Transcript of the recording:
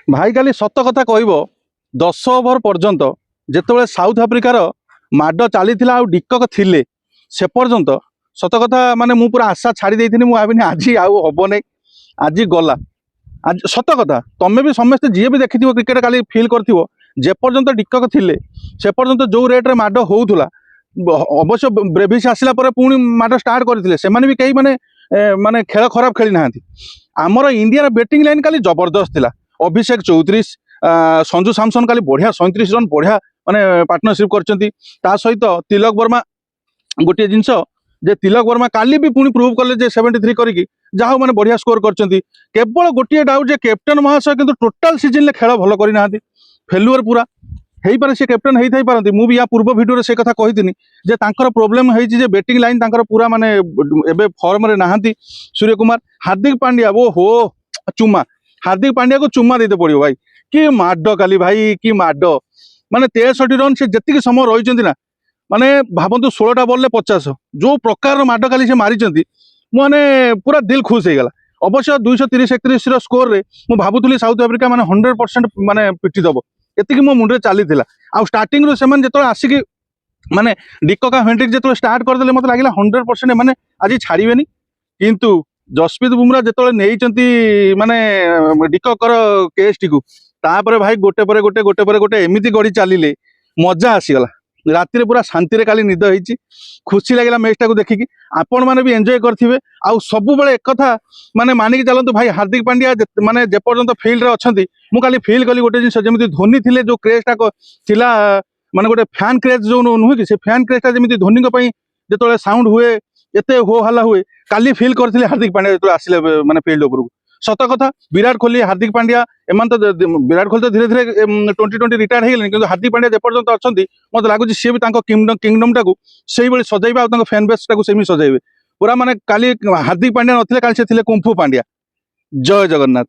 भाई काली सत कथा कहब 10 ओवर पर्यंत जिते साउथ आफ्रिकार माड चली डिकक थिले से पर्यंत सत कथा माने मु पूरा आशा छाड़ी देथि भाविनी आज आउ नहीं आज गला आज सत कथा तमें भी समस्ते जी भी देखि क्रिकेट काली फिल कर पर्यंत डिकक थिले से पर्यंत जो रेट माड होउथुला अवश्य ब्रेविस आसला पुणी माड स्टार्ट करथिले सेमाने भी कई माने माने खेल खराब खेली ना आमर इंडिया बैटिंग लाइन काली जबरदस्त थिला अभिषेक 34 संजू सैमसन काली बढ़िया 37 रन बढ़िया माने पार्टनरशिप करचंती ता सहित तिलक वर्मा गोटे जिनस जे तिलक वर्मा काली भी पुणी प्रूव कले जे 73 करिकी जाहो माने बढ़िया स्कोर करचंती केवल गोटे डाउट जे कैप्टन महाशय किंतु टोटल सीजन ले खेल भलो करि नाहंती फेल्युअर पूरा हेई पारे से कैप्टन हेई थाई पारंती मु भी या पूर्व वीडियो रे से कथा कहितिनी जे तांकर प्रॉब्लम हेई जे बैटिंग लाइन तांकर पूरा माने एबे फॉर्म रे नाहंती सूर्य कुमार हार्दिक पांड्या वो हो चुम्मा हार्दिक पांड्या को चुम्मा देते पड़ो भाई कि माड काली भाई कि माड माने 63 रन से जति समय रही ना माने भावतु 16टा बॉल 50 जो प्रकार माड काली से मारी माने पूरा दिल खुश हो गला अवश्य 230-31 स्कोर रे मु भावुली साउथ आफ्रिका माने 100% माने पिटी दब एति मो मुंडे चली आ स्टार्टिंग रो सेमान जतो आसिकी माने डिकका हेंड्रिक जतो स्टार्ट कर देले मते लागिला 100% माने आज छाड़ीबेनी किंतु जसप्रीत बुमरा जो नहीं माने डिककर केस टी तापर भाई गोटे पर गोटे गोटे पर गोटे एमती गढ़ी चलिए मजा आसीगला राति पूरा शांति काली निद होती खुशी लगे मैच टाक देखिकी आपण मैंने भी एंजॉय करेंगे आउ सब एक कथा माने मानिकी चलतु भाई हार्दिक पांड्या माने जेपर्यंत फील्ड रे अच्छी मु खाली फील कली गोटे जिन जमी धोनी थिले जो क्रेज टा थिला माने गोटे फैन क्रेज जो नुहे कि से फैन क्रेज टा जमी धोनी जो साउंड हुए एते हो हल्ला हुए काली फील करथिले हार्दिक पांड्या जो आसिले माने फील्ड ऊपर सत कथा विराट कोहली हार्दिक पांड्या एमान तो विराट कोहली तो धीरे धीरे 2020 रिटायर हो गले किंतु हार्दिक पांड्या जेपर्यंत अच्छी मत लगुच सी भी किंगडम टाक से सजाइबे आ फैन बेस टाक सेमी सजाइबे पूरा माने काली हार्दिक पांड्या नथिले काली से थिले कुंफू पांड्या जय जगन्नाथ।